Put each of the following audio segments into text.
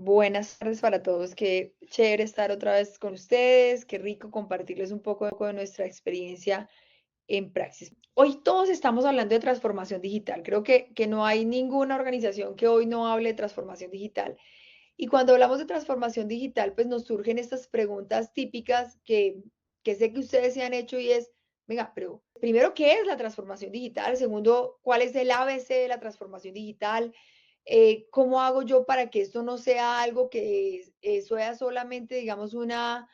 Buenas tardes para todos. Qué chévere estar otra vez con ustedes. Qué rico compartirles un poco de nuestra experiencia en praxis. Hoy todos estamos hablando de transformación digital. Creo que no hay ninguna organización que hoy no hable de transformación digital. Y cuando hablamos de transformación digital, pues nos surgen estas preguntas típicas que sé que ustedes se han hecho y es, venga, pero primero, ¿qué es la transformación digital? Segundo, ¿cuál es el ABC de la transformación digital? ¿Cómo hago yo para que esto no sea algo que sea solamente, digamos, una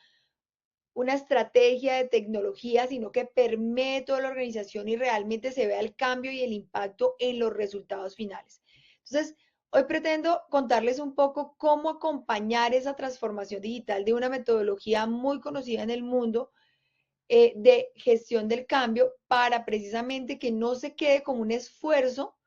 estrategia de tecnología, sino que permee toda la organización y realmente se vea el cambio y el impacto en los resultados finales? Entonces, hoy pretendo contarles un poco cómo acompañar esa transformación digital de una metodología muy conocida en el mundo de gestión del cambio para precisamente que no se quede como un esfuerzo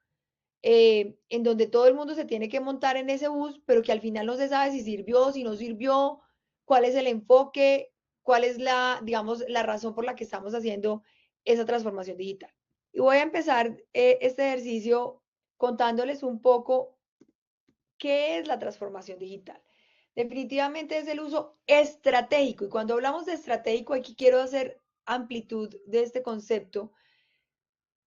en donde todo el mundo se tiene que montar en ese bus, pero que al final no se sabe si sirvió, si no sirvió, cuál es el enfoque, cuál es digamos, la razón por la que estamos haciendo esa transformación digital. Y voy a empezar este ejercicio contándoles un poco qué es la transformación digital. Definitivamente es el uso estratégico. Y cuando hablamos de estratégico, aquí quiero hacer amplitud de este concepto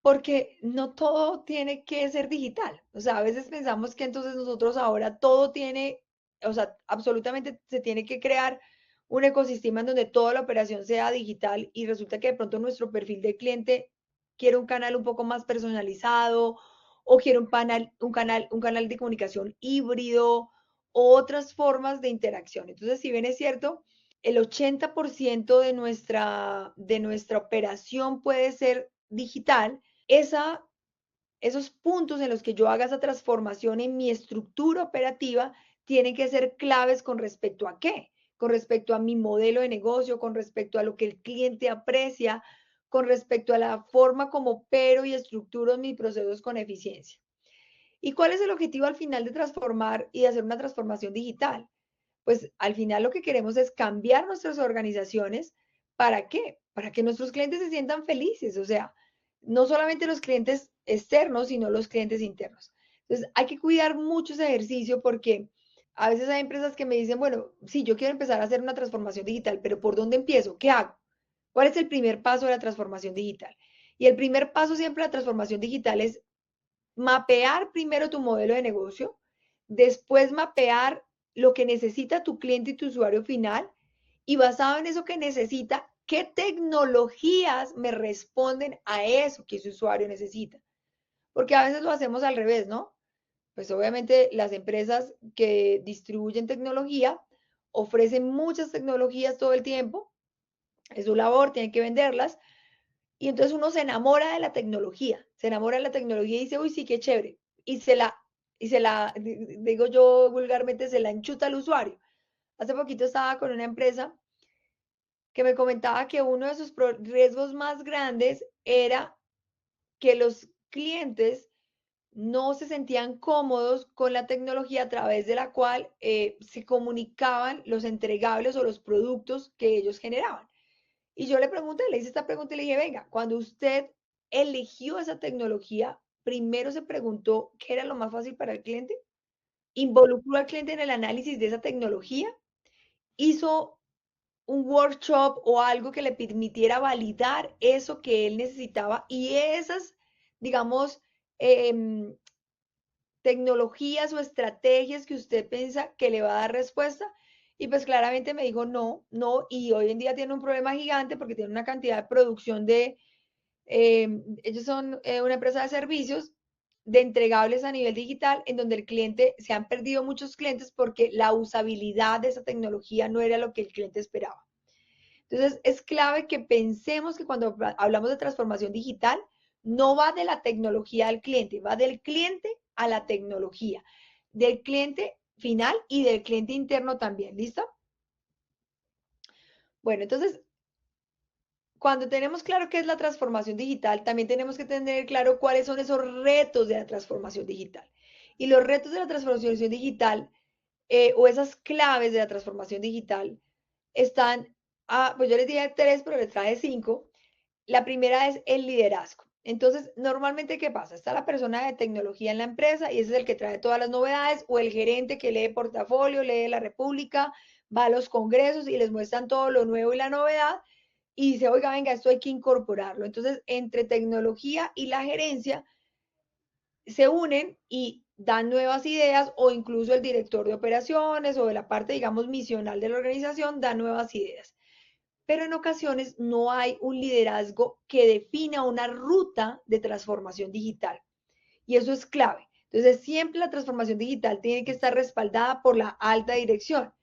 porque no todo tiene que ser digital. O sea, a veces pensamos que entonces nosotros ahora todo tiene, o sea, absolutamente se tiene que crear un ecosistema en donde toda la operación sea digital y resulta que de pronto nuestro perfil de cliente quiere un canal un poco más personalizado o quiere un canal de comunicación híbrido o otras formas de interacción. Entonces, si bien es cierto, el 80% de nuestra operación puede ser digital, esa, esos puntos en los que yo haga esa transformación en mi estructura operativa tienen que ser claves con respecto a qué, con respecto a mi modelo de negocio, con respecto a lo que el cliente aprecia, con respecto a la forma como opero y estructuro mis procesos con eficiencia. ¿Y cuál es el objetivo al final de transformar y de hacer una transformación digital? Pues al final lo que queremos es cambiar nuestras organizaciones. ¿Para qué? Para que nuestros clientes se sientan felices, o sea, no solamente los clientes externos, sino los clientes internos. Entonces, hay que cuidar mucho ese ejercicio porque a veces hay empresas que me dicen, bueno, sí, yo quiero empezar a hacer una transformación digital, pero ¿por dónde empiezo? ¿Qué hago? ¿Cuál es el primer paso de la transformación digital? Y el primer paso siempre de la transformación digital es mapear primero tu modelo de negocio, después mapear lo que necesita tu cliente y tu usuario final y basado en eso que necesita, qué tecnologías me responden a eso que ese usuario necesita. Porque a veces lo hacemos al revés, ¿no? Pues obviamente las empresas que distribuyen tecnología ofrecen muchas tecnologías todo el tiempo, es su labor, tienen que venderlas, y entonces uno se enamora de la tecnología y dice, uy, sí, qué chévere. Y digo yo vulgarmente, se la enchuta al usuario. Hace poquito estaba con una empresa que me comentaba que uno de sus riesgos más grandes era que los clientes no se sentían cómodos con la tecnología a través de la cual se comunicaban los entregables o los productos que ellos generaban. Y yo le pregunté, le hice esta pregunta y le dije, venga, cuando usted eligió esa tecnología, primero se preguntó qué era lo más fácil para el cliente, involucró al cliente en el análisis de esa tecnología, hizo un workshop o algo que le permitiera validar eso que él necesitaba y esas, digamos, em, tecnologías o estrategias que usted piensa que le va a dar respuesta. Y pues claramente me dijo no, no, y hoy en día tiene un problema gigante porque tiene una cantidad de producción ellos son una empresa de servicios de entregables a nivel digital en donde el cliente, se han perdido muchos clientes porque la usabilidad de esa tecnología no era lo que el cliente esperaba. Entonces, es clave que pensemos que cuando hablamos de transformación digital, no va de la tecnología al cliente, va del cliente a la tecnología, del cliente final y del cliente interno también. ¿Listo? Bueno, entonces, cuando tenemos claro qué es la transformación digital, también tenemos que tener claro cuáles son esos retos de la transformación digital. Y los retos de la transformación digital o esas claves de la transformación digital están, pues yo les dije tres, pero les traje cinco. La primera es el liderazgo. Entonces, normalmente, ¿qué pasa? Está la persona de tecnología en la empresa y ese es el que trae todas las novedades, o el gerente que lee portafolio, lee La República, va a los congresos y les muestran todo lo nuevo y la novedad y dice, oiga, venga, esto hay que incorporarlo. Entonces, entre tecnología y la gerencia se unen y dan nuevas ideas, o incluso el director de operaciones o de la parte, digamos, misional de la organización da nuevas ideas. Pero en ocasiones no hay un liderazgo que defina una ruta de transformación digital. Y eso es clave. Entonces, siempre la transformación digital tiene que estar respaldada por la alta dirección.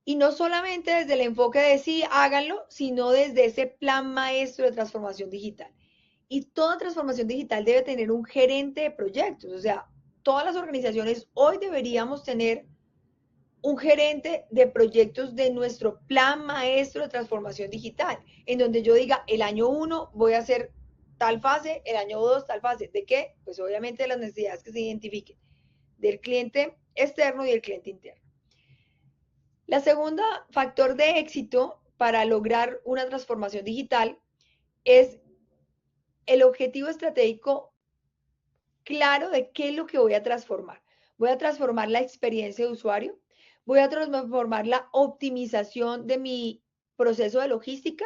Y no solamente desde el enfoque de sí, háganlo, sino desde ese plan maestro de transformación digital. Y toda transformación digital debe tener un gerente de proyectos. O sea, todas las organizaciones hoy deberíamos tener un gerente de proyectos de nuestro plan maestro de transformación digital, en donde yo diga, el año 1 voy a hacer tal fase, el año 2 tal fase. ¿De qué? Pues obviamente de las necesidades que se identifiquen del cliente externo y del cliente interno. La segunda factor de éxito para lograr una transformación digital es el objetivo estratégico claro de qué es lo que voy a transformar. Voy a transformar la experiencia de usuario, voy a transformar la optimización de mi proceso de logística,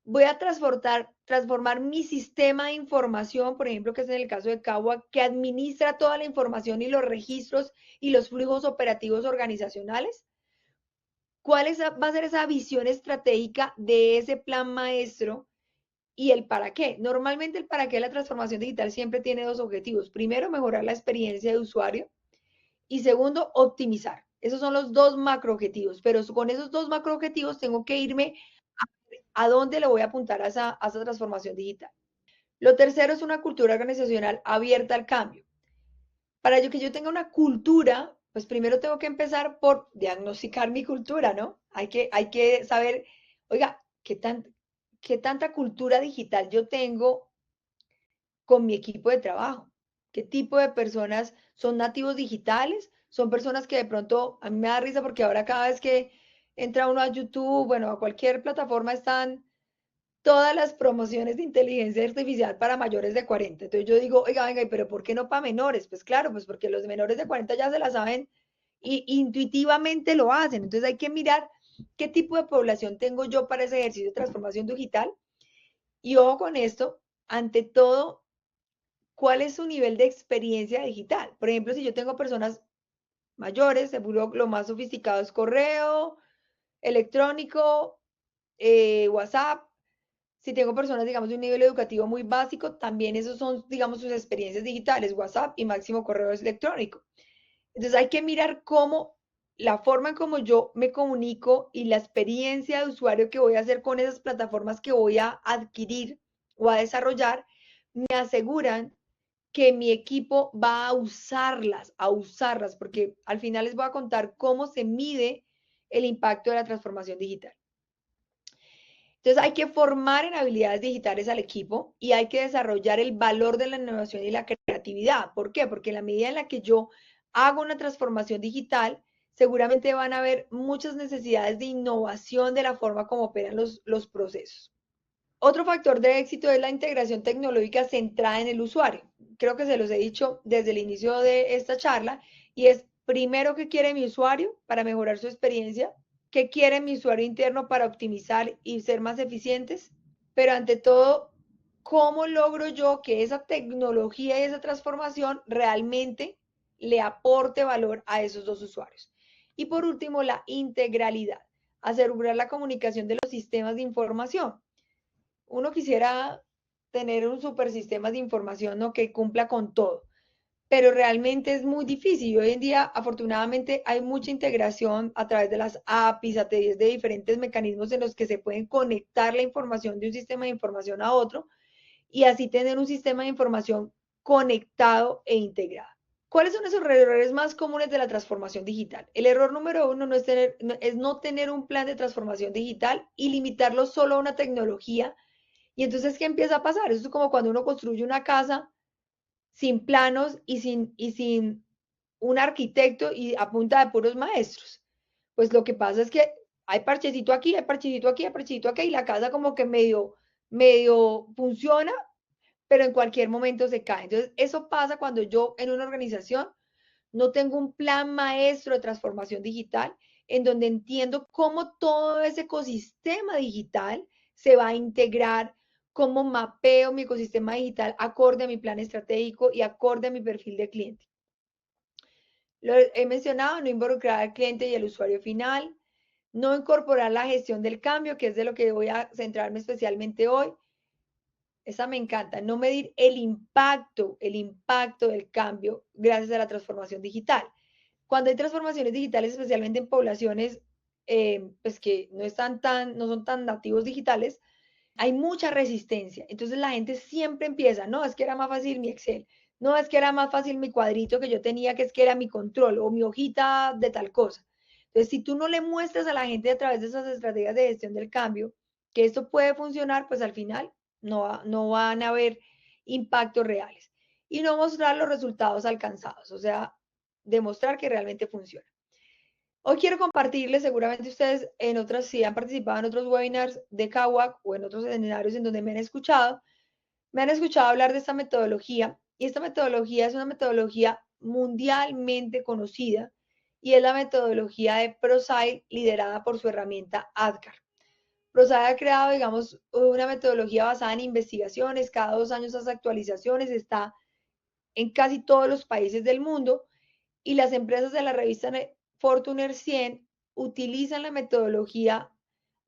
voy a transformar mi sistema de información, por ejemplo, que es en el caso de Cagua, que administra toda la información y los registros y los flujos operativos organizacionales. Va a ser esa visión estratégica de ese plan maestro y el para qué? Normalmente el para qué de la transformación digital siempre tiene dos objetivos. Primero, mejorar la experiencia de usuario y segundo, optimizar. Esos son los dos macro objetivos, pero con esos dos macro objetivos tengo que irme a dónde le voy a apuntar a esa transformación digital. Lo tercero es una cultura organizacional abierta al cambio. Para que yo tenga una cultura, pues primero tengo que empezar por diagnosticar mi cultura, ¿no? Hay que saber, oiga, qué tanta cultura digital yo tengo con mi equipo de trabajo. ¿Qué tipo de personas son nativos digitales? Son personas que de pronto, a mí me da risa porque ahora cada vez que entra uno a YouTube, bueno, a cualquier plataforma están todas las promociones de inteligencia artificial para mayores de 40. Entonces yo digo, oiga, venga, pero ¿por qué no para menores? Pues claro, pues porque los menores de 40 ya se la saben y intuitivamente lo hacen. Entonces hay que mirar qué tipo de población tengo yo para ese ejercicio de transformación digital. Y ojo con esto, ante todo, ¿cuál es su nivel de experiencia digital? Por ejemplo, si yo tengo personas mayores, seguro lo más sofisticado es correo electrónico, WhatsApp. Si tengo personas, digamos, de un nivel educativo muy básico, también esos son, digamos, sus experiencias digitales, WhatsApp y máximo correo electrónico. Entonces hay que mirar cómo la forma en cómo yo me comunico y la experiencia de usuario que voy a hacer con esas plataformas que voy a adquirir o a desarrollar, me aseguran que mi equipo va a usarlas, porque al final les voy a contar cómo se mide el impacto de la transformación digital. Entonces hay que formar en habilidades digitales al equipo y hay que desarrollar el valor de la innovación y la creatividad. ¿Por qué? Porque en la medida en la que yo hago una transformación digital, seguramente van a haber muchas necesidades de innovación de la forma como operan los procesos. Otro factor de éxito es la integración tecnológica centrada en el usuario. Creo que se los he dicho desde el inicio de esta charla y es primero qué quiere mi usuario para mejorar su experiencia, qué quiere mi usuario interno para optimizar y ser más eficientes, pero ante todo, cómo logro yo que esa tecnología y esa transformación realmente le aporte valor a esos dos usuarios. Y por último, la integralidad, asegurar la comunicación de los sistemas de información. Uno quisiera tener un super sistema de información, ¿no? Que cumpla con todo, pero realmente es muy difícil. Y hoy en día, afortunadamente, hay mucha integración a través de las APIs, a través de diferentes mecanismos en los que se pueden conectar la información de un sistema de información a otro y así tener un sistema de información conectado e integrado. ¿Cuáles son esos errores más comunes de la transformación digital? El error número uno es no tener un plan de transformación digital y limitarlo solo a una tecnología. Y entonces, ¿qué empieza a pasar? Eso es como cuando uno construye una casa sin planos y sin un arquitecto y a punta de puros maestros. Pues lo que pasa es que hay parchecito aquí, hay parchecito aquí, hay parchecito aquí, y la casa como que medio funciona, pero en cualquier momento se cae. Entonces, eso pasa cuando yo en una organización no tengo un plan maestro de transformación digital en donde entiendo cómo todo ese ecosistema digital se va a integrar, cómo mapeo mi ecosistema digital acorde a mi plan estratégico y acorde a mi perfil de cliente. Lo he mencionado, no involucrar al cliente y el usuario final, no incorporar la gestión del cambio, que es de lo que voy a centrarme especialmente hoy. Esa me encanta, no medir el impacto del cambio gracias a la transformación digital. Cuando hay transformaciones digitales, especialmente en poblaciones pues que no son tan nativos digitales, hay mucha resistencia. Entonces la gente siempre empieza, no, es que era más fácil mi Excel, no, es que era más fácil mi cuadrito que yo tenía, que es que era mi control o mi hojita de tal cosa. Entonces, si tú no le muestras a la gente a través de esas estrategias de gestión del cambio que esto puede funcionar, pues al final no van a haber impactos reales. Y no mostrar los resultados alcanzados, o sea, demostrar que realmente funciona. Hoy quiero compartirles, seguramente ustedes en otras, si han participado en otros webinars de KAWAK o en otros escenarios en donde me han escuchado hablar de esta metodología y esta metodología es una metodología mundialmente conocida y es la metodología de ProSci liderada por su herramienta ADKAR. ProSci ha creado, digamos, una metodología basada en investigaciones, cada 2 años hace actualizaciones, está en casi todos los países del mundo y las empresas de la revista Fortuner 100 utilizan la metodología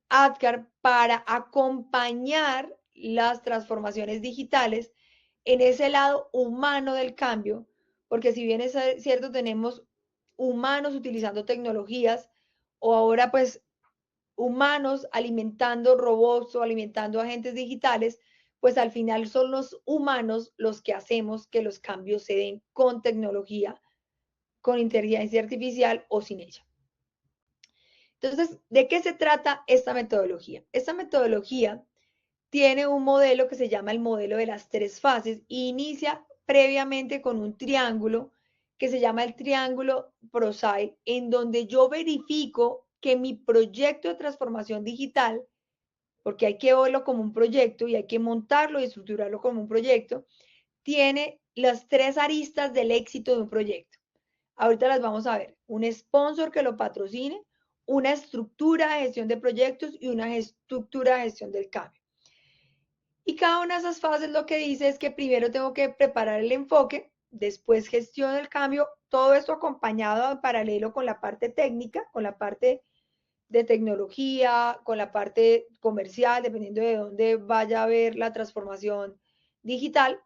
ADKAR para acompañar las transformaciones digitales en ese lado humano del cambio, porque si bien es cierto, tenemos humanos utilizando tecnologías o ahora pues humanos alimentando robots o alimentando agentes digitales, pues al final son los humanos los que hacemos que los cambios se den con tecnología, con inteligencia artificial o sin ella. Entonces, ¿de qué se trata esta metodología? Esta metodología tiene un modelo que se llama el modelo de las 3 fases y inicia previamente con un triángulo que se llama el triángulo ProSci, en donde yo verifico que mi proyecto de transformación digital, porque hay que verlo como un proyecto y hay que montarlo y estructurarlo como un proyecto, tiene las 3 aristas del éxito de un proyecto. Ahorita las vamos a ver. Un sponsor que lo patrocine, una estructura de gestión de proyectos y una estructura de gestión del cambio. Y cada una de esas fases lo que dice es que primero tengo que preparar el enfoque, después gestión del cambio, todo esto acompañado en paralelo con la parte técnica, con la parte de tecnología, con la parte comercial, dependiendo de dónde vaya a haber la transformación digital,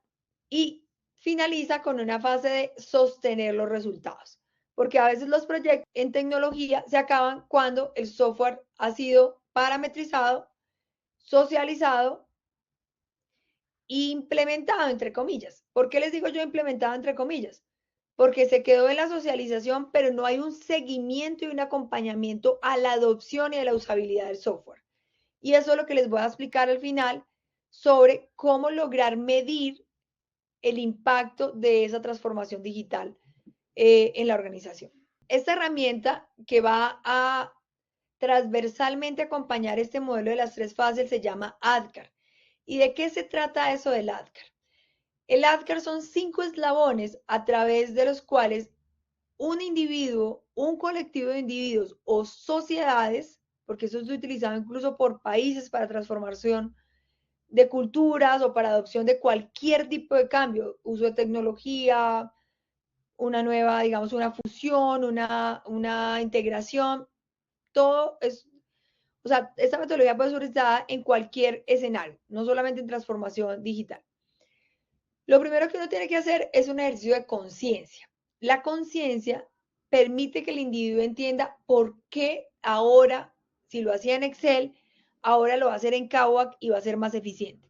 y finaliza con una fase de sostener los resultados. Porque a veces los proyectos en tecnología se acaban cuando el software ha sido parametrizado, socializado implementado, entre comillas. ¿Por qué les digo yo implementado, entre comillas? Porque se quedó en la socialización, pero no hay un seguimiento y un acompañamiento a la adopción y a la usabilidad del software. Y eso es lo que les voy a explicar al final sobre cómo lograr medir el impacto de esa transformación digital en la organización. Esta herramienta que va a transversalmente acompañar este modelo de las 3 fases se llama ADKAR. ¿Y de qué se trata eso del ADKAR? El ADKAR son 5 eslabones a través de los cuales un individuo, un colectivo de individuos o sociedades, porque eso es utilizado incluso por países para transformación de culturas o para adopción de cualquier tipo de cambio, uso de tecnología, una nueva, digamos, una fusión, una integración, todo es, o sea, esta metodología puede ser utilizada en cualquier escenario, no solamente en transformación digital. Lo primero que uno tiene que hacer es un ejercicio de conciencia. La conciencia permite que el individuo entienda por qué ahora, si lo hacía en Excel, ahora lo va a hacer en KAWAK y va a ser más eficiente.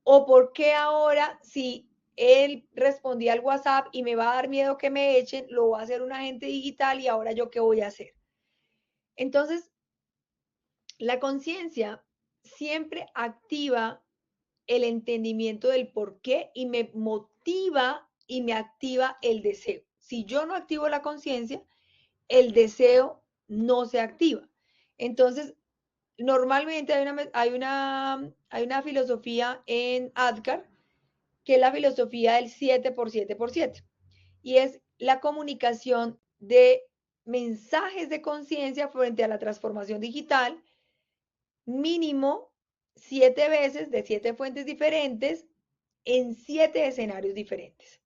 O por qué ahora, si él respondía al WhatsApp y me va a dar miedo que me echen, lo va a hacer un agente digital y ahora yo qué voy a hacer. Entonces, la conciencia siempre activa el entendimiento del por qué y me motiva y me activa el deseo. Si yo no activo la conciencia, el deseo no se activa. Entonces, normalmente hay una filosofía en ADKAR que es la filosofía del 7 por 7 por 7. Y es la comunicación de mensajes de conciencia frente a la transformación digital, mínimo 7 veces de 7 fuentes diferentes en 7 escenarios diferentes.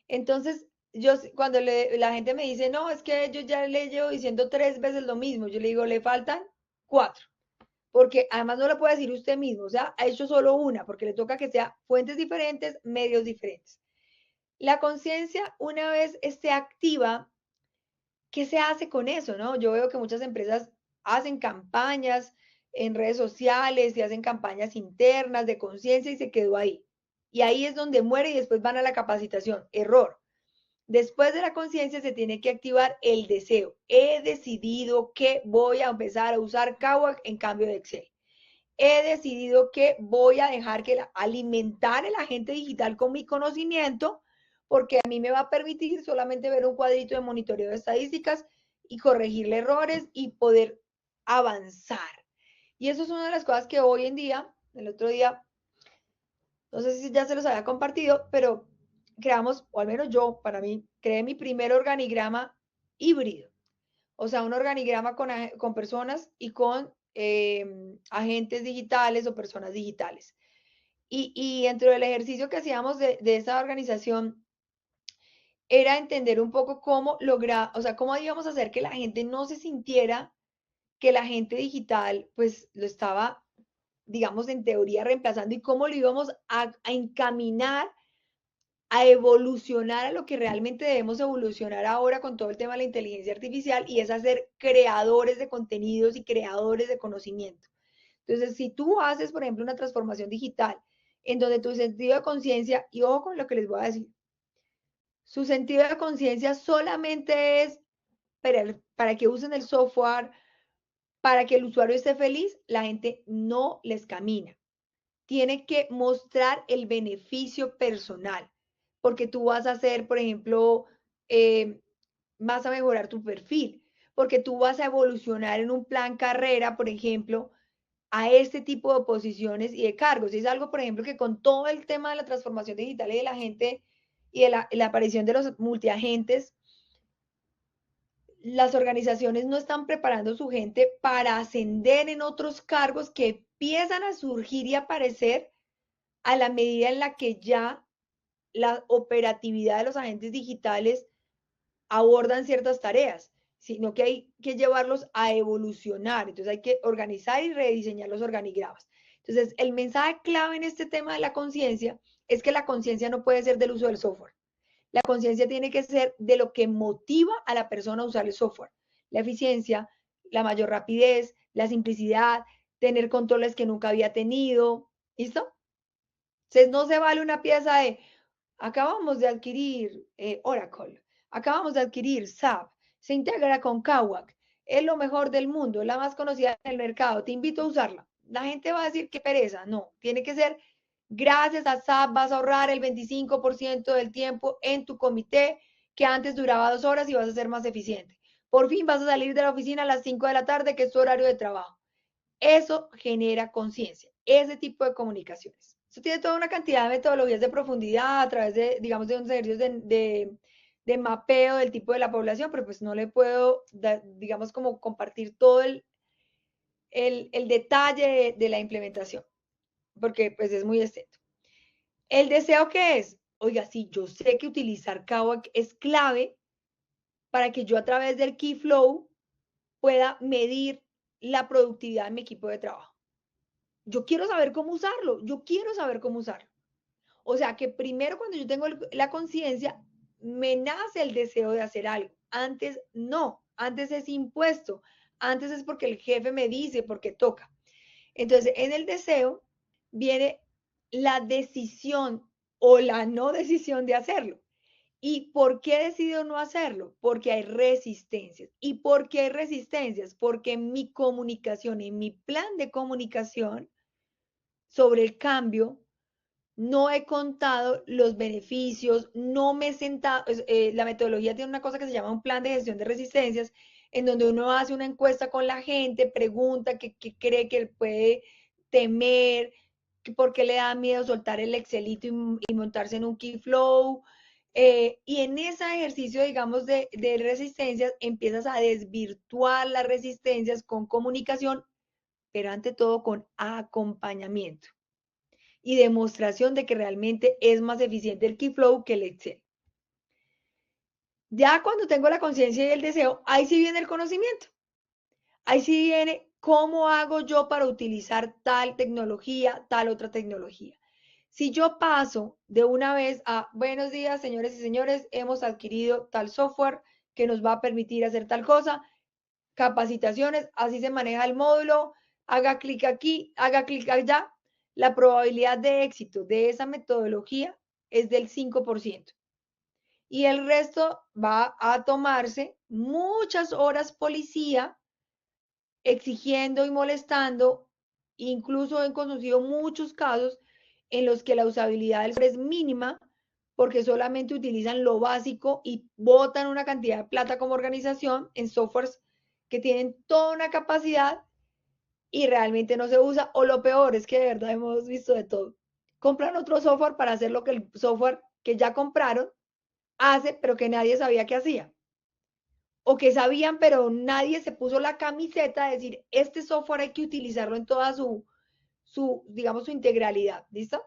Entonces, yo cuando la gente me dice, no, es que yo ya le llevo diciendo 3 veces lo mismo, yo le digo, le faltan 4, porque además no lo puede decir usted mismo, o sea, ha hecho solo una, porque le toca que sea fuentes diferentes, medios diferentes. La conciencia, una vez esté activa, ¿qué se hace con eso, no? Yo veo que muchas empresas hacen campañas en redes sociales y hacen campañas internas de conciencia y se quedó ahí. Y ahí es donde muere y después van a la capacitación. Error. Después de la conciencia se tiene que activar el deseo. He decidido que voy a empezar a usar Kahoot en cambio de Excel. He decidido que voy a dejar que alimentar el agente digital con mi conocimiento, porque a mí me va a permitir solamente ver un cuadrito de monitoreo de estadísticas y corregirle errores y poder avanzar. Y eso es una de las cosas que hoy en día, el otro día, no sé si ya se los había compartido, pero creamos, o al menos yo, para mí, creé mi primer organigrama híbrido. O sea, un organigrama con personas y con agentes digitales o personas digitales. Y dentro del ejercicio que hacíamos de esa organización era entender un poco cómo lograr, o sea, cómo íbamos a hacer que la gente no se sintiera que el agente digital pues lo estaba, digamos, en teoría reemplazando y cómo lo íbamos a encaminar a evolucionar a lo que realmente debemos evolucionar ahora con todo el tema de la inteligencia artificial y es a ser creadores de contenidos y creadores de conocimiento. Entonces, si tú haces, por ejemplo, una transformación digital en donde tu sentido de conciencia, y ojo con lo que les voy a decir, su sentido de conciencia solamente es para que usen el software, para que el usuario esté feliz, la gente no les camina. Tiene que mostrar el beneficio personal, porque tú vas a hacer, por ejemplo, vas a mejorar tu perfil, porque tú vas a evolucionar en un plan carrera, por ejemplo, a este tipo de posiciones y de cargos. Y es algo, por ejemplo, que con todo el tema de la transformación digital y de la gente y de la aparición de los multiagentes, las organizaciones no están preparando su gente para ascender en otros cargos que empiezan a surgir y aparecer a la medida en la que ya la operatividad de los agentes digitales abordan ciertas tareas, sino que hay que llevarlos a evolucionar. Entonces hay que organizar y rediseñar los organigramas. Entonces, el mensaje clave en este tema de la conciencia es que la conciencia no puede ser del uso del software. La conciencia tiene que ser de lo que motiva a la persona a usar el software. La eficiencia, la mayor rapidez, la simplicidad, tener controles que nunca había tenido. ¿Listo? Entonces, no se vale una pieza de, acabamos de adquirir Oracle, acabamos de adquirir SAP, se integra con Kahoot, es lo mejor del mundo, es la más conocida en el mercado, te invito a usarla. La gente va a decir qué pereza, no, tiene que ser, gracias a SAP vas a ahorrar el 25% del tiempo en tu comité que antes duraba 2 horas y vas a ser más eficiente. Por fin vas a salir de la oficina a las 5 de la tarde, que es tu horario de trabajo. Eso genera conciencia, ese tipo de comunicaciones. Eso tiene toda una cantidad de metodologías de profundidad a través de, digamos, de unos ejercicios de mapeo del tipo de la población, pero pues no le puedo, digamos, como compartir todo el detalle de la implementación, porque pues es muy extenso. ¿El deseo qué es? Oiga, sí, yo sé que utilizar Kahoot es clave para que yo a través del Key Flow pueda medir la productividad de mi equipo de trabajo. Yo quiero saber cómo usarlo, yo quiero saber cómo usarlo. O sea que primero cuando yo tengo la conciencia, me nace el deseo de hacer algo. Antes no, antes es impuesto, antes es porque el jefe me dice, porque toca. Entonces, en el deseo viene la decisión o la no decisión de hacerlo. ¿Y por qué decido no hacerlo? Porque hay resistencias. ¿Y por qué hay resistencias? Porque en mi comunicación, en mi plan de comunicación sobre el cambio, no he contado los beneficios, no me he sentado, la metodología tiene una cosa que se llama un plan de gestión de resistencias, en donde uno hace una encuesta con la gente, pregunta qué cree que él puede temer, por qué le da miedo soltar el Excelito y montarse en un Keyflow. Y en ese ejercicio, digamos, de resistencias, empiezas a desvirtuar las resistencias con comunicación, pero ante todo con acompañamiento y demostración de que realmente es más eficiente el Keyflow que el Excel. Ya cuando tengo la conciencia y el deseo, ahí sí viene el conocimiento. Ahí sí viene cómo hago yo para utilizar tal tecnología, tal otra tecnología. Si yo paso de una vez a buenos días, señores y señores, hemos adquirido tal software que nos va a permitir hacer tal cosa, capacitaciones, así se maneja el módulo, haga clic aquí, haga clic allá, la probabilidad de éxito de esa metodología es del 5%. Y el resto va a tomarse muchas horas policía exigiendo y molestando. Incluso he conocido muchos casos en los que la usabilidad del software es mínima porque solamente utilizan lo básico y botan una cantidad de plata como organización en softwares que tienen toda una capacidad y realmente no se usa. O lo peor es que de verdad hemos visto de todo. Compran otro software para hacer lo que el software que ya compraron hace, pero que nadie sabía que hacía. O que sabían, pero nadie se puso la camiseta de decir, este software hay que utilizarlo en toda digamos, su integralidad. ¿Listo?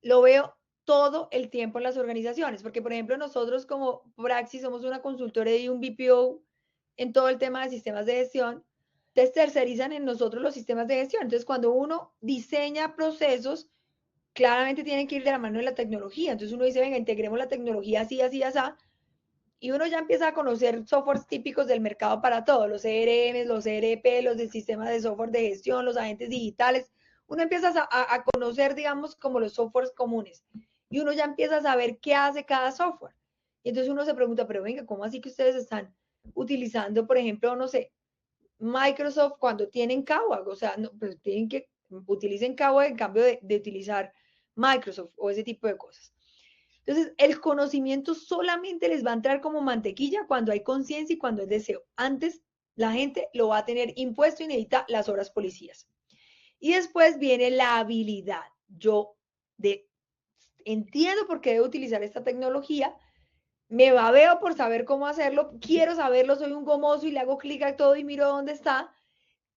Lo veo todo el tiempo en las organizaciones, porque por ejemplo nosotros como Praxis somos una consultora y un BPO en todo el tema de sistemas de gestión, entonces tercerizan en nosotros los sistemas de gestión. Entonces cuando uno diseña procesos, claramente tienen que ir de la mano de la tecnología. Entonces uno dice, venga, integremos la tecnología así, así, así, y uno ya empieza a conocer softwares típicos del mercado para todo, los CRM, los ERP, los del sistema de software de gestión, los agentes digitales. Uno empieza a conocer, digamos, como los softwares comunes. Y uno ya empieza a saber qué hace cada software. Y entonces uno se pregunta, pero venga, ¿cómo así que ustedes están utilizando, por ejemplo, no sé, Microsoft cuando tienen Kawak? O sea, no, pues tienen que utilicen Kawak en cambio de utilizar Microsoft o ese tipo de cosas. Entonces, el conocimiento solamente les va a entrar como mantequilla cuando hay conciencia y cuando es deseo. Antes, la gente lo va a tener impuesto y necesita las horas policías. Y después viene la habilidad. Yo de, entiendo por qué debo utilizar esta tecnología, me babeo por saber cómo hacerlo, quiero saberlo, soy un gomoso y le hago clic a todo y miro dónde está.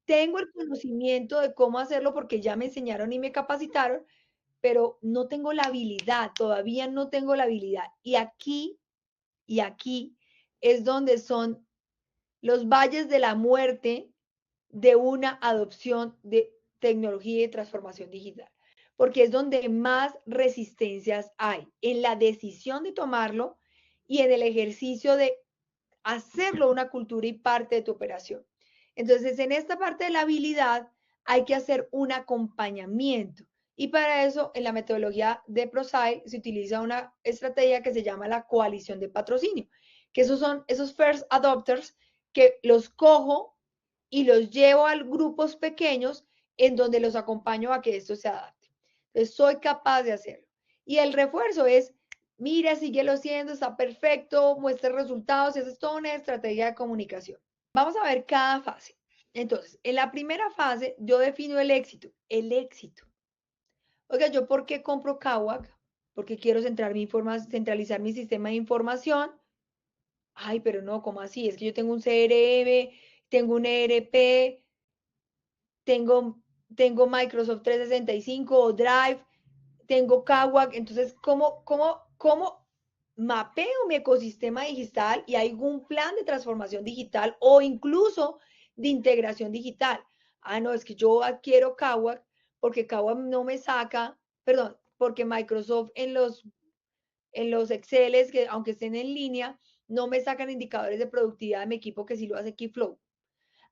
Tengo el conocimiento de cómo hacerlo porque ya me enseñaron y me capacitaron, pero no tengo la habilidad, todavía no tengo la habilidad. Y aquí es donde son los valles de la muerte de una adopción de tecnología y de transformación digital, porque es donde más resistencias hay en la decisión de tomarlo y en el ejercicio de hacerlo una cultura y parte de tu operación. Entonces, en esta parte de la habilidad hay que hacer un acompañamiento. Y para eso, en la metodología de ProSci se utiliza una estrategia que se llama la coalición de patrocinio, que esos son esos first adopters que los cojo y los llevo a grupos pequeños en donde los acompaño a que esto se adapte. Entonces, soy capaz de hacerlo. Y el refuerzo es, mira, síguelo haciendo, está perfecto, muestra resultados, esa es toda una estrategia de comunicación. Vamos a ver cada fase. Entonces, en la primera fase yo defino el éxito. El éxito. Oiga, ¿yo por qué compro Kawak? Porque quiero centralizar mi sistema de información. Ay, pero no, ¿cómo así? Es que yo tengo un CRM, tengo un ERP, tengo, tengo Microsoft 365 o Drive, tengo Kawak. Entonces, ¿cómo mapeo mi ecosistema digital y hay algún plan de transformación digital o incluso de integración digital? Ah, no, es que yo adquiero Kawak porque Kawak no me saca, perdón, porque Microsoft en los Exceles, que aunque estén en línea, no me sacan indicadores de productividad de mi equipo que sí lo hace Keyflow.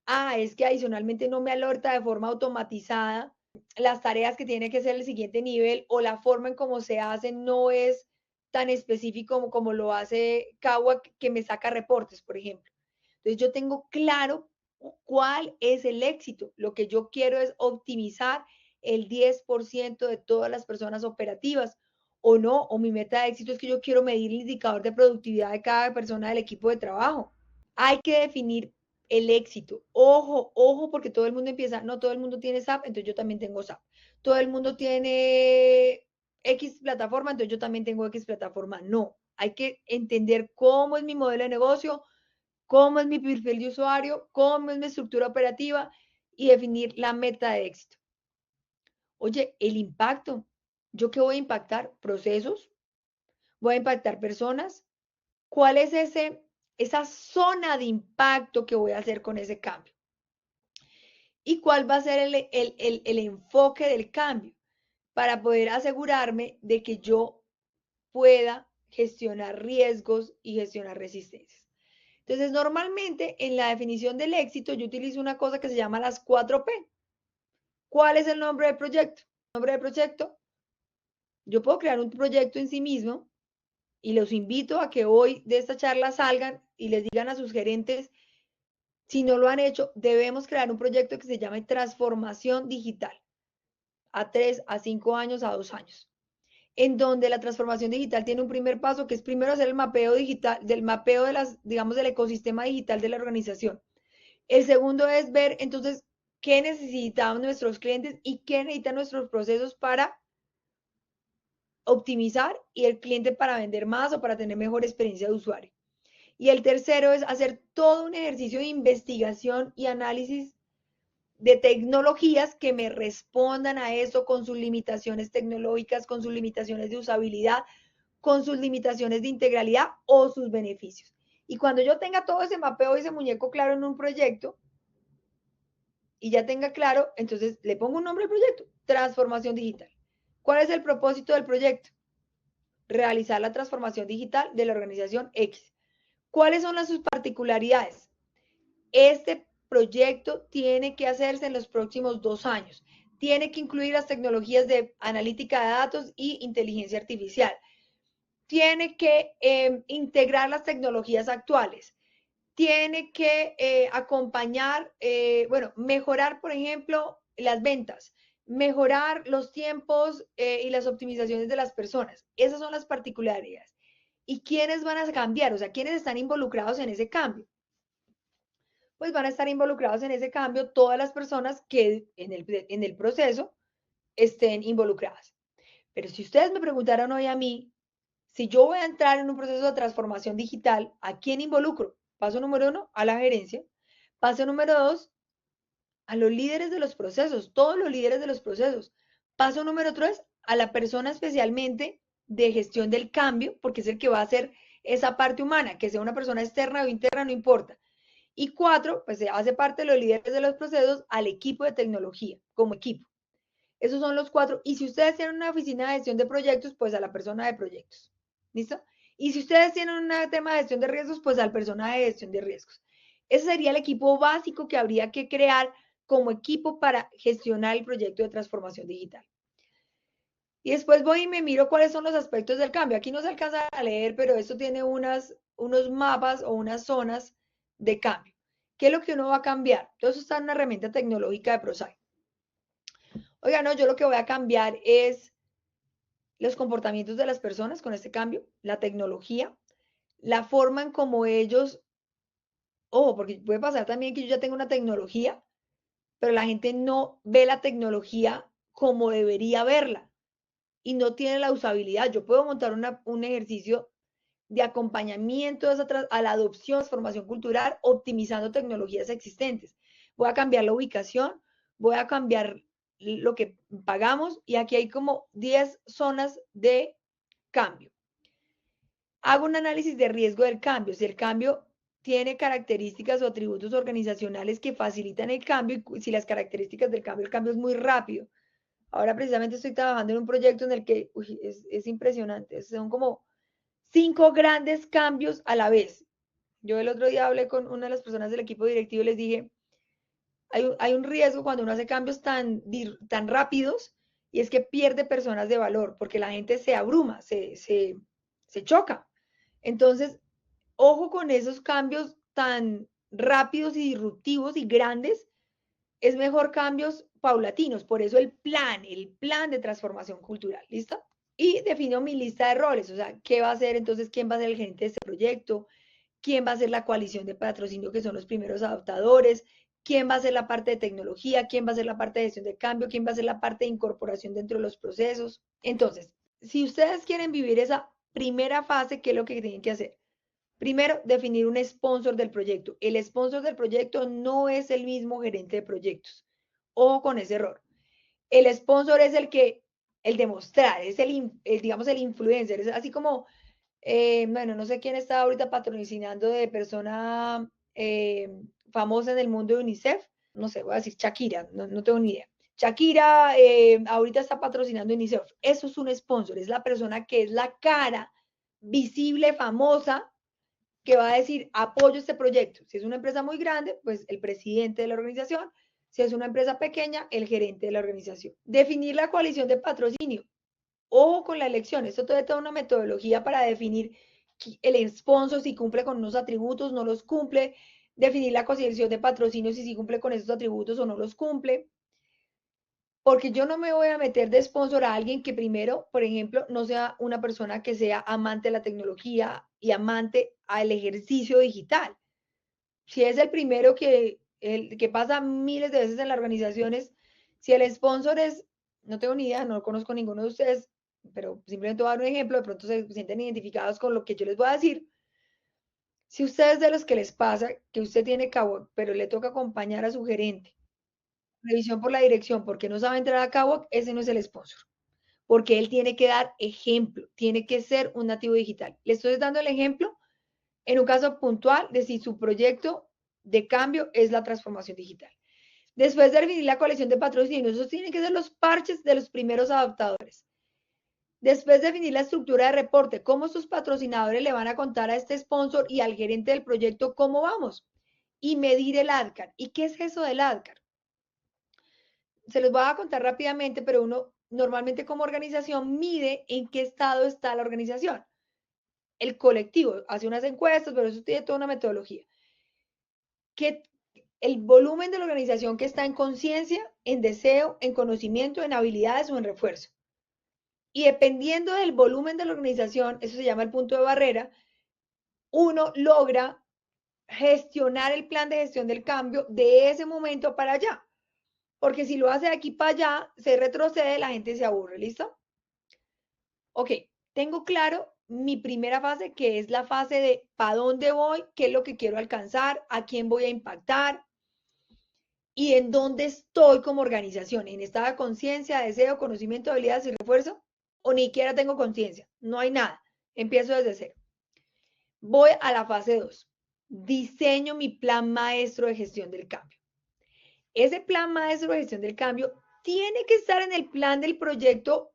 Ah, es que adicionalmente no me alerta de forma automatizada las tareas que tiene que ser el siguiente nivel o la forma en cómo se hacen no es tan específico como lo hace Kawa, que me saca reportes, por ejemplo. Entonces yo tengo claro cuál es el éxito. Lo que yo quiero es optimizar el 10% de todas las personas operativas o no, o mi meta de éxito es que yo quiero medir el indicador de productividad de cada persona del equipo de trabajo. Hay que definir el éxito. Ojo, ojo, porque todo el mundo empieza, no todo el mundo tiene SAP, entonces yo también tengo SAP. todo el mundo tiene X plataforma, entonces yo también tengo X plataforma. No, hay que entender cómo es mi modelo de negocio, cómo es mi perfil de usuario, cómo es mi estructura operativa y definir la meta de éxito. Oye, el impacto. ¿Yo qué voy a impactar? ¿Procesos? ¿Voy a impactar personas? ¿Cuál es esa zona de impacto que voy a hacer con ese cambio? ¿Y cuál va a ser el enfoque del cambio? Para poder asegurarme de que yo pueda gestionar riesgos y gestionar resistencias. Entonces, normalmente en la definición del éxito yo utilizo una cosa que se llama las 4P. ¿Cuál es el nombre del proyecto? El nombre del proyecto, yo puedo crear un proyecto en sí mismo y los invito a que hoy de esta charla salgan y les digan a sus gerentes, si no lo han hecho, debemos crear un proyecto que se llame transformación digital a 3, a 5 años, a 2 años. En donde la transformación digital tiene un primer paso que es primero hacer el mapeo digital, del mapeo de las, digamos, del ecosistema digital de la organización. El segundo es ver entonces qué necesitan nuestros clientes y qué necesitan nuestros procesos para optimizar y el cliente para vender más o para tener mejor experiencia de usuario. Y el tercero es hacer todo un ejercicio de investigación y análisis de tecnologías que me respondan a eso con sus limitaciones tecnológicas, con sus limitaciones de usabilidad, con sus limitaciones de integralidad o sus beneficios. Y cuando yo tenga todo ese mapeo y ese muñeco claro en un proyecto y ya tenga claro, entonces le pongo un nombre al proyecto, transformación digital. ¿Cuál es el propósito del proyecto? Realizar la transformación digital de la organización X. ¿Cuáles son sus particularidades? Este proyecto tiene que hacerse en los próximos 2 años. Tiene que incluir las tecnologías de analítica de datos y inteligencia artificial. Tiene que integrar las tecnologías actuales. Tiene que acompañar, bueno, mejorar, por ejemplo, las ventas, mejorar los tiempos y las optimizaciones de las personas. Esas son las particularidades. ¿Y quiénes van a cambiar? O sea, ¿quiénes están involucrados en ese cambio? Pues van a estar involucrados en ese cambio todas las personas que en el proceso estén involucradas. Pero si ustedes me preguntaran hoy a mí, si yo voy a entrar en un proceso de transformación digital, ¿a quién involucro? Paso número 1, a la gerencia. Paso número 2, a los líderes de los procesos, todos los líderes de los procesos. Paso número 3, a la persona especialmente de gestión del cambio, porque es el que va a hacer esa parte humana, que sea una persona externa o interna, no importa. Y 4, pues se hace parte de los líderes de los procesos al equipo de tecnología, como equipo. Esos son los 4. Y si ustedes tienen una oficina de gestión de proyectos, pues a la persona de proyectos. ¿Listo? Y si ustedes tienen un tema de gestión de riesgos, pues al personaje de gestión de riesgos. Ese sería el equipo básico que habría que crear como equipo para gestionar el proyecto de transformación digital. Y después voy y me miro cuáles son los aspectos del cambio. Aquí no se alcanza a leer, pero esto tiene unos mapas o unas zonas de cambio. ¿Qué es lo que uno va a cambiar? Todo eso está en una herramienta tecnológica de ProSci. Oiga, no, yo lo que voy a cambiar es los comportamientos de las personas con este cambio, la tecnología, la forma en cómo ellos, ojo, porque puede pasar también que yo ya tengo una tecnología, pero la gente no ve la tecnología como debería verla y no tiene la usabilidad. Yo puedo montar un ejercicio de acompañamiento a la adopción, transformación cultural, optimizando tecnologías existentes. Voy a cambiar la ubicación, voy a cambiar lo que pagamos y aquí hay como 10 zonas de cambio. Hago un análisis de riesgo del cambio. Si el cambio tiene características o atributos organizacionales que facilitan el cambio y si las características del cambio, el cambio es muy rápido. Ahora precisamente estoy trabajando en un proyecto en el que es impresionante. Son como 5 grandes cambios a la vez. Yo el otro día hablé con una de las personas del equipo directivo y les dije, hay un riesgo cuando uno hace cambios tan rápidos y es que pierde personas de valor porque la gente se abruma, se choca. Entonces, ojo con esos cambios tan rápidos y disruptivos y grandes, es mejor cambios paulatinos. Por eso el plan de transformación cultural, ¿listo? Y defino mi lista de roles, o sea, ¿qué va a ser entonces? ¿Quién va a ser el gerente de este proyecto? ¿Quién va a ser la coalición de patrocinio, que son los primeros adoptadores? quién va a hacer la parte de tecnología, quién va a hacer la parte de gestión de cambio, quién va a hacer la parte de incorporación dentro de los procesos. Entonces, si ustedes quieren vivir esa primera fase, ¿qué es lo que tienen que hacer? Primero, definir un sponsor del proyecto. El sponsor del proyecto no es el mismo gerente de proyectos. Ojo con ese error. El sponsor es el demostrar, es digamos, el influencer. Es así como, bueno, no sé quién está ahorita patrocinando de persona famosa en el mundo de UNICEF. No sé, voy a decir Shakira, no tengo ni idea. Shakira ahorita está patrocinando UNICEF. Eso es un sponsor, es la persona que es la cara visible, famosa, que va a decir apoyo este proyecto. Si es una empresa muy grande, pues el presidente de la organización. Si es una empresa pequeña, el gerente de la organización. Definir la coalición de patrocinio. Ojo con la elección. Esto tiene toda una metodología para definir el sponsor, si cumple con unos atributos, no los cumple. Definir la coalición de patrocinio, si cumple con esos atributos o no los cumple. Porque yo no me voy a meter de sponsor a alguien que primero, por ejemplo, no sea una persona que sea amante de la tecnología y amante al ejercicio digital. Si es el primero el que pasa miles de veces en las organizaciones, si el sponsor es, no tengo ni idea, no conozco ninguno de ustedes, pero simplemente voy a dar un ejemplo, de pronto se sienten identificados con lo que yo les voy a decir. Si ustedes de los que les pasa que usted tiene cabo, pero le toca acompañar a su gerente, revisión por la dirección, porque no sabe entrar a cabo, ese no es el sponsor, porque él tiene que dar ejemplo, tiene que ser un nativo digital. Le estoy dando el ejemplo en un caso puntual de si su proyecto de cambio es la transformación digital. Después de definir la colección de patrocinios, esos tienen que ser los parches de los primeros adaptadores. Después de definir la estructura de reporte, cómo sus patrocinadores le van a contar a este sponsor y al gerente del proyecto cómo vamos. Y medir el ADCAR. ¿Y qué es eso del ADCAR? Se los voy a contar rápidamente, pero uno normalmente como organización mide en qué estado está la organización. El colectivo hace unas encuestas, pero eso tiene toda una metodología. Que el volumen de la organización que está en conciencia, en deseo, en conocimiento, en habilidades o en refuerzo. Y dependiendo del volumen de la organización, eso se llama el punto de barrera, uno logra gestionar el plan de gestión del cambio de ese momento para allá. Porque si lo hace de aquí para allá, se retrocede, la gente se aburre, ¿listo? Ok, tengo claro mi primera fase, que es la fase de para dónde voy, qué es lo que quiero alcanzar, a quién voy a impactar, y en dónde estoy como organización, en estado de conciencia, deseo, conocimiento, habilidades y refuerzo, o ni siquiera tengo conciencia, no hay nada, empiezo desde cero. Voy a la fase 2, diseño mi plan maestro de gestión del cambio. Ese plan maestro de gestión del cambio tiene que estar en el plan del proyecto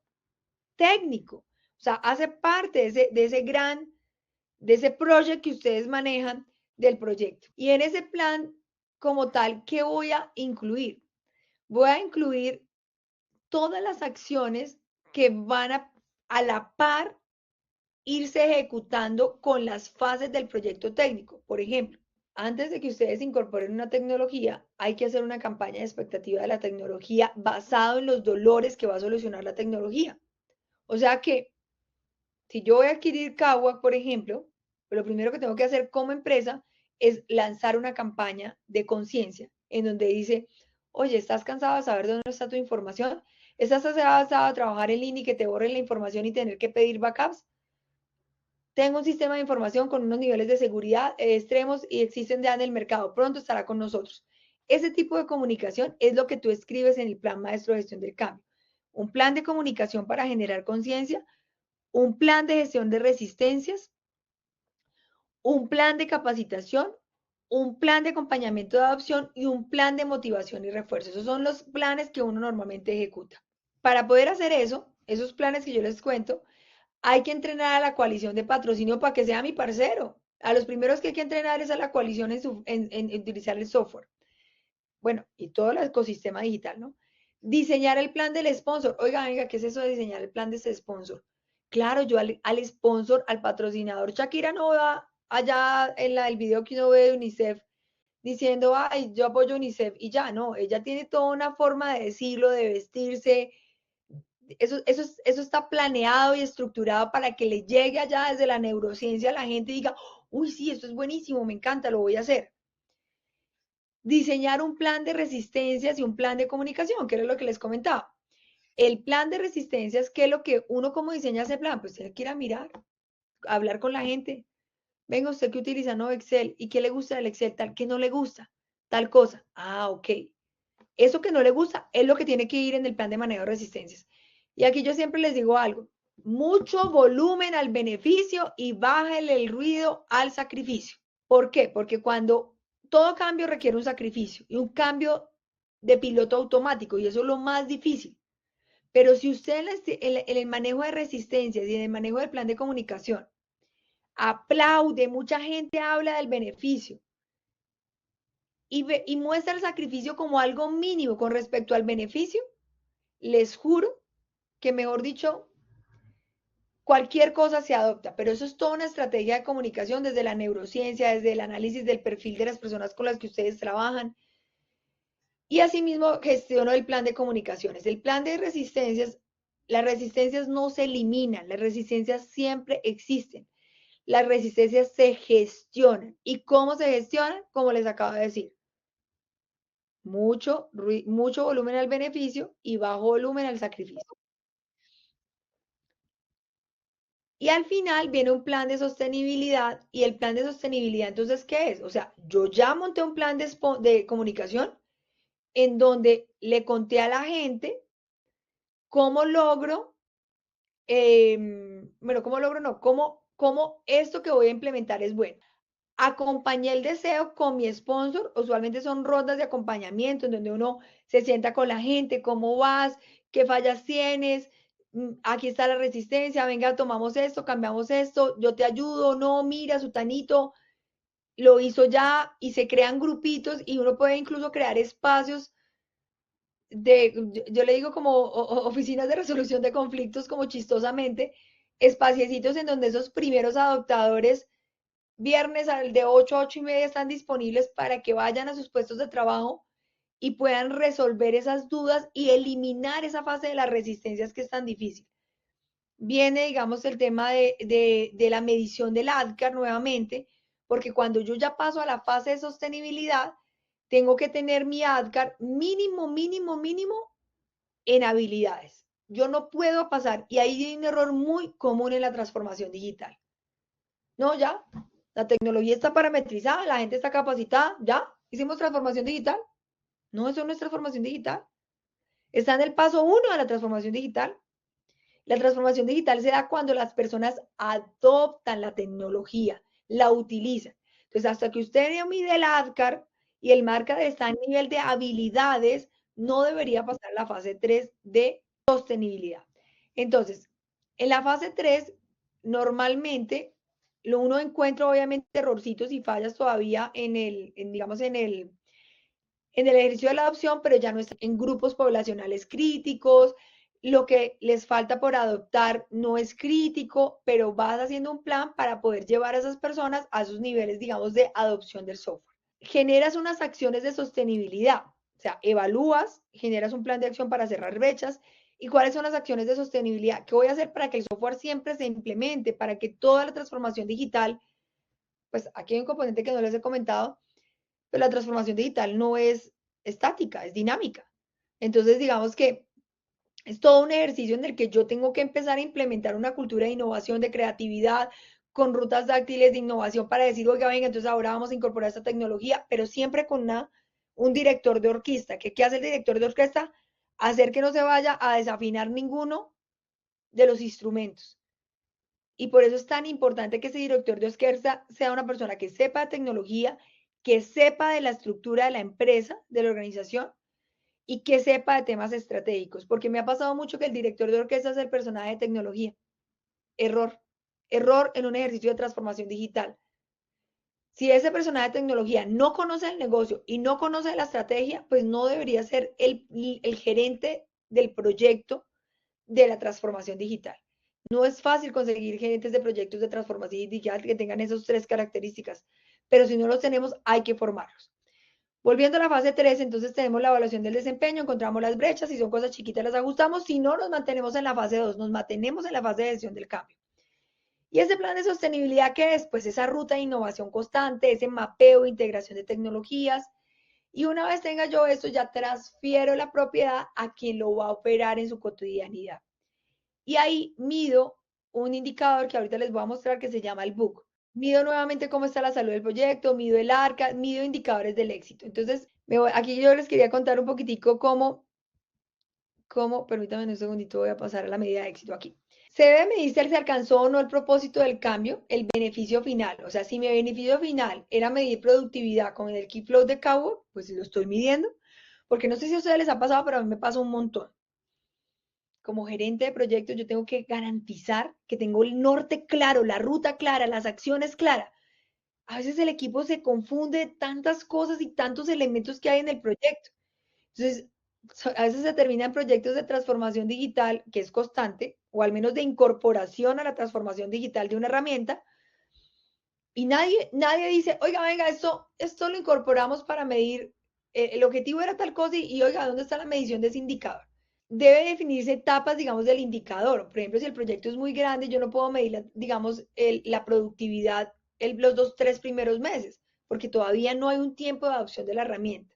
técnico, o sea, hace parte de ese proyecto que ustedes manejan del proyecto. Y en ese plan como tal, ¿qué voy a incluir? Voy a incluir todas las acciones que van a la par irse ejecutando con las fases del proyecto técnico. Por ejemplo, antes de que ustedes incorporen una tecnología, hay que hacer una campaña de expectativa de la tecnología basado en los dolores que va a solucionar la tecnología. O sea que si yo voy a adquirir Kawa, por ejemplo, lo primero que tengo que hacer como empresa es lanzar una campaña de conciencia en donde dice, oye, ¿estás cansado de saber dónde está tu información? ¿Estás cansado de trabajar en línea y que te borren la información y tener que pedir backups? Tengo un sistema de información con unos niveles de seguridad extremos y existen ya en el mercado. Pronto estará con nosotros. Ese tipo de comunicación es lo que tú escribes en el plan maestro de gestión del cambio. Un plan de comunicación para generar conciencia, un plan de gestión de resistencias, un plan de capacitación, un plan de acompañamiento de adopción y un plan de motivación y refuerzo. Esos son los planes que uno normalmente ejecuta. Para poder hacer eso, esos planes que yo les cuento, hay que entrenar a la coalición de patrocinio para que sea mi parcero. A los primeros que hay que entrenar es a la coalición en utilizar el software. Bueno, y todo el ecosistema digital, ¿no? Diseñar el plan del sponsor. Oiga, venga, ¿qué es eso de diseñar el plan de ese sponsor? Claro, yo al sponsor, al patrocinador, Shakira no va allá en el video que uno ve de UNICEF diciendo, ay, yo apoyo UNICEF y ya, no, ella tiene toda una forma de decirlo, de vestirse, eso está planeado y estructurado para que le llegue allá desde la neurociencia a la gente y diga, uy, sí, esto es buenísimo, me encanta, lo voy a hacer. diseñar un plan de resistencias y un plan de comunicación, que era lo que les comentaba. El plan de resistencias, ¿qué es lo que uno como diseña ese plan? Pues tiene que ir a mirar, hablar con la gente. Venga, usted que utiliza no Excel y qué le gusta del Excel, tal, que no le gusta, tal cosa. Ah, ok. Eso que no le gusta es lo que tiene que ir en el plan de manejo de resistencias. Y aquí yo siempre les digo algo, mucho volumen al beneficio y bájale el ruido al sacrificio. ¿Por qué? Porque cuando todo cambio requiere un sacrificio y un cambio de piloto automático, y eso es lo más difícil. Pero si usted en el manejo de resistencias y en el manejo del plan de comunicación aplaude, mucha gente habla del beneficio y muestra el sacrificio como algo mínimo con respecto al beneficio, les juro que, mejor dicho, cualquier cosa se adopta, pero eso es toda una estrategia de comunicación desde la neurociencia, desde el análisis del perfil de las personas con las que ustedes trabajan. Y asimismo gestiono el plan de comunicaciones. El plan de resistencias, las resistencias no se eliminan, las resistencias siempre existen. Las resistencias se gestionan. ¿Y cómo se gestionan? Como les acabo de decir, mucho volumen al beneficio y bajo volumen al sacrificio. Y al final viene un plan de sostenibilidad y el plan de sostenibilidad, entonces, ¿qué es? O sea, yo ya monté un plan de comunicación en donde le conté a la gente cómo logro, bueno, cómo logro, no, cómo esto que voy a implementar es bueno. Acompañé el deseo con mi sponsor, usualmente son rondas de acompañamiento en donde uno se sienta con la gente, cómo vas, qué fallas tienes, aquí está la resistencia, venga, tomamos esto, cambiamos esto, yo te ayudo, no, mira, sutanito, lo hizo ya y se crean grupitos y uno puede incluso crear espacios yo le digo como oficinas de resolución de conflictos, como chistosamente, espaciecitos en donde esos primeros adoptadores viernes de 8 a 8 y media están disponibles para que vayan a sus puestos de trabajo y puedan resolver esas dudas y eliminar esa fase de las resistencias que es tan difícil. Viene, digamos, el tema de la medición del ADCAR nuevamente, porque cuando yo ya paso a la fase de sostenibilidad, tengo que tener mi ADCAR mínimo, mínimo, mínimo en habilidades. Yo no puedo pasar, y ahí hay un error muy común en la transformación digital. No, ya, la tecnología está parametrizada, la gente está capacitada, ya, hicimos transformación digital. No, eso no es transformación digital. Está en el paso uno de la transformación digital. La transformación digital se da cuando las personas adoptan la tecnología, la utilizan. Entonces, hasta que usted no mide el ADCAR y el marca está en nivel de habilidades, no debería pasar la fase 3 de sostenibilidad. Entonces, en la fase 3, normalmente, uno encuentra obviamente errorcitos y fallas todavía digamos, en el ejercicio de la adopción, pero ya no están en grupos poblacionales críticos, lo que les falta por adoptar no es crítico, pero vas haciendo un plan para poder llevar a esas personas a esos niveles, digamos, de adopción del software. Generas unas acciones de sostenibilidad, o sea, evalúas, generas un plan de acción para cerrar brechas. ¿Y cuáles son las acciones de sostenibilidad? ¿Qué voy a hacer para que el software siempre se implemente, para que toda la transformación digital, pues aquí hay un componente que no les he comentado, pero la transformación digital no es estática, es dinámica. Entonces, digamos que es todo un ejercicio en el que yo tengo que empezar a implementar una cultura de innovación, de creatividad, con rutas dáctiles de innovación para decir, oiga, venga, entonces ahora vamos a incorporar esta tecnología, pero siempre con un director de orquesta. ¿Qué hace el director de orquesta? Hacer que no se vaya a desafinar ninguno de los instrumentos. Y por eso es tan importante que ese director de orquesta sea una persona que sepa de tecnología, que sepa de la estructura de la empresa, de la organización, y que sepa de temas estratégicos. Porque me ha pasado mucho que el director de orquesta es el personaje de tecnología. Error. Error en un ejercicio de transformación digital. Si ese personaje de tecnología no conoce el negocio y no conoce la estrategia, pues no debería ser el gerente del proyecto de la transformación digital. No es fácil conseguir gerentes de proyectos de transformación digital que tengan esas tres características, pero si no los tenemos, hay que formarlos. Volviendo a la fase 3, entonces tenemos la evaluación del desempeño, encontramos las brechas, si son cosas chiquitas las ajustamos, si no nos mantenemos en la fase 2, nos mantenemos en la fase de gestión del cambio. ¿Y ese plan de sostenibilidad qué es? Pues esa ruta de innovación constante, ese mapeo, integración de tecnologías. Y una vez tenga yo esto, ya transfiero la propiedad a quien lo va a operar en su cotidianidad. Y ahí mido un indicador que ahorita les voy a mostrar que se llama el book. Mido nuevamente cómo está la salud del proyecto, mido el arca, mido indicadores del éxito. Entonces, aquí yo les quería contar un poquitico permítanme un segundito, voy a pasar a la medida de éxito aquí. Se debe medir si se alcanzó o no el propósito del cambio, el beneficio final. O sea, si mi beneficio final era medir productividad con el Key Flow de Cabo, pues lo estoy midiendo. Porque no sé si a ustedes les ha pasado, pero a mí me pasa un montón. Como gerente de proyectos, yo tengo que garantizar que tengo el norte claro, la ruta clara, las acciones claras. A veces el equipo se confunde de tantas cosas y tantos elementos que hay en el proyecto. Entonces, a veces se terminan proyectos de transformación digital, que es constante, o al menos de incorporación a la transformación digital de una herramienta, y nadie dice, oiga, venga, esto lo incorporamos para medir, el objetivo era tal cosa, oiga, ¿dónde está la medición de ese indicador? Debe definirse etapas, digamos, del indicador. Por ejemplo, si el proyecto es muy grande, yo no puedo medir, digamos, la productividad los 2, 3 primeros meses, porque todavía no hay un tiempo de adopción de la herramienta.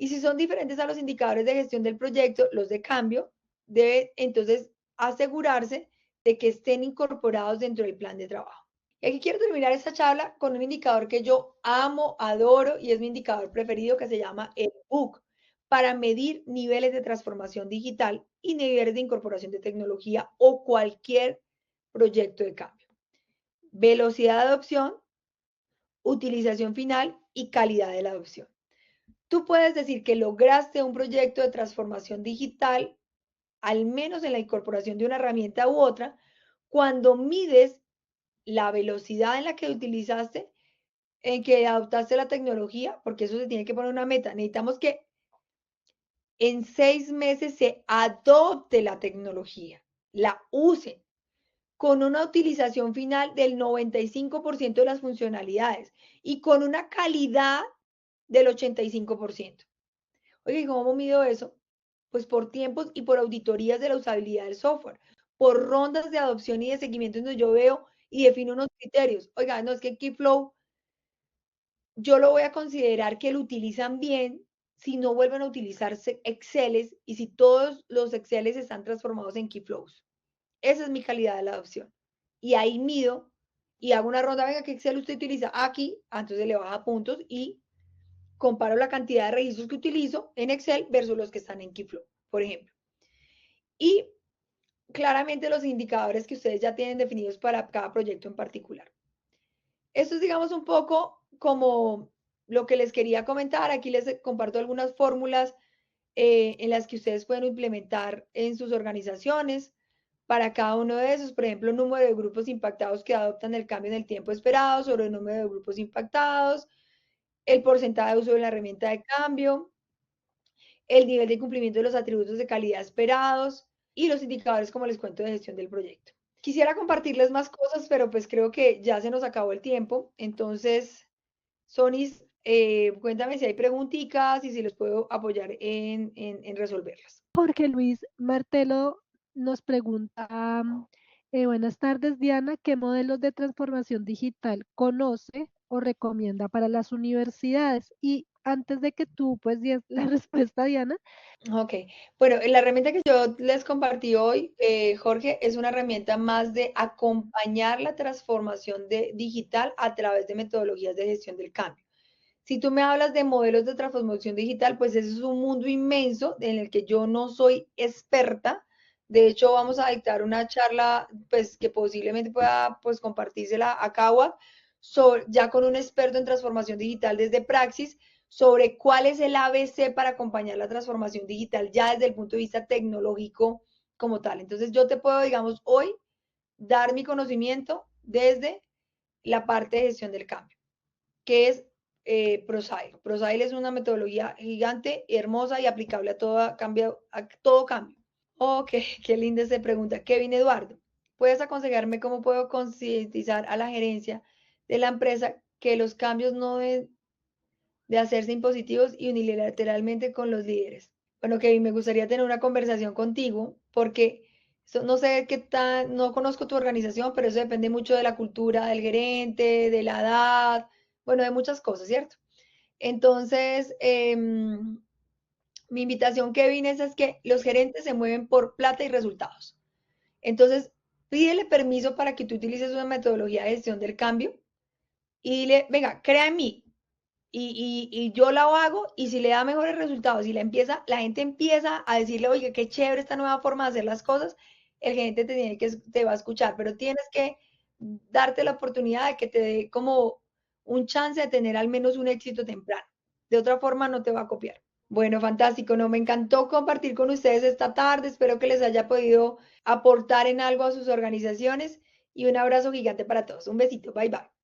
Y si son diferentes a los indicadores de gestión del proyecto, los de cambio, debe entonces asegurarse de que estén incorporados dentro del plan de trabajo. Y aquí quiero terminar esta charla con un indicador que yo amo, adoro y es mi indicador preferido que se llama el BOOK, para medir niveles de transformación digital y niveles de incorporación de tecnología o cualquier proyecto de cambio. Velocidad de adopción, utilización final y calidad de la adopción. Tú puedes decir que lograste un proyecto de transformación digital, al menos en la incorporación de una herramienta u otra, cuando mides la velocidad en la que utilizaste, en que adoptaste la tecnología, porque eso se tiene que poner una meta. Necesitamos que en 6 meses se adopte la tecnología, la usen, con una utilización final del 95% de las funcionalidades y con una calidad del 85%. Oye, ¿cómo mido eso? Pues por tiempos y por auditorías de la usabilidad del software, por rondas de adopción y de seguimiento donde yo veo y defino unos criterios. Oiga, no es que Keyflow yo lo voy a considerar que lo utilizan bien si no vuelven a utilizarse Exceles y si todos los Exceles están transformados en Keyflows. Esa es mi calidad de la adopción. Y ahí mido y hago una ronda, venga, ¿qué Excel usted utiliza? Aquí, entonces le baja puntos y comparo la cantidad de registros que utilizo en Excel versus los que están en Keyflow, por ejemplo. Y claramente los indicadores que ustedes ya tienen definidos para cada proyecto en particular. Esto es, digamos, un poco como lo que les quería comentar. Aquí les comparto algunas fórmulas en las que ustedes pueden implementar en sus organizaciones para cada uno de esos. Por ejemplo, el número de grupos impactados que adoptan el cambio en el tiempo esperado sobre el número de grupos impactados, el porcentaje de uso de la herramienta de cambio, el nivel de cumplimiento de los atributos de calidad esperados y los indicadores, como les cuento, de gestión del proyecto. Quisiera compartirles más cosas, pero pues creo que ya se nos acabó el tiempo. Entonces, Sonis, cuéntame si hay preguntitas y si les puedo apoyar en resolverlas. Jorge Luis Martelo nos pregunta, buenas tardes Diana, ¿qué modelos de transformación digital conoce o recomienda para las universidades? Y antes de que tú pues des la respuesta, Diana, Ok, bueno, la herramienta que yo les compartí hoy, Jorge, es una herramienta más de acompañar la transformación digital a través de metodologías de gestión del cambio. Si tú me hablas de modelos de transformación digital, pues ese es un mundo inmenso en el que yo no soy experta. De hecho, vamos a dictar una charla, pues que posiblemente pueda, pues compartírsela a Cagua, ya con un experto en transformación digital desde Praxis, sobre cuál es el ABC para acompañar la transformación digital ya desde el punto de vista tecnológico como tal. Entonces, yo te puedo, digamos, hoy dar mi conocimiento desde la parte de gestión del cambio, que es Prosile. Prosile es una metodología gigante, hermosa y aplicable a todo cambio. Oh, qué linda se pregunta. Kevin Eduardo, ¿puedes aconsejarme cómo puedo concientizar a la gerencia de la empresa que los cambios no deben de hacerse impositivos y unilateralmente con los líderes? Bueno, Kevin, me gustaría tener una conversación contigo porque no sé qué tan, no conozco tu organización, pero eso depende mucho de la cultura del gerente, de la edad, bueno, de muchas cosas, ¿cierto? Entonces, mi invitación, Kevin, es que los gerentes se mueven por plata y resultados. Entonces, pídele permiso para que tú utilices una metodología de gestión del cambio y dile, venga, crea en mí. Y yo la hago y si le da mejores resultados y la gente empieza a decirle, oye, qué chévere esta nueva forma de hacer las cosas, el gerente te va a escuchar, pero tienes que darte la oportunidad de que te dé como un chance de tener al menos un éxito temprano. De otra forma no te va a copiar. Bueno, fantástico, no, me encantó compartir con ustedes esta tarde, espero que les haya podido aportar en algo a sus organizaciones y un abrazo gigante para todos. Un besito, bye bye.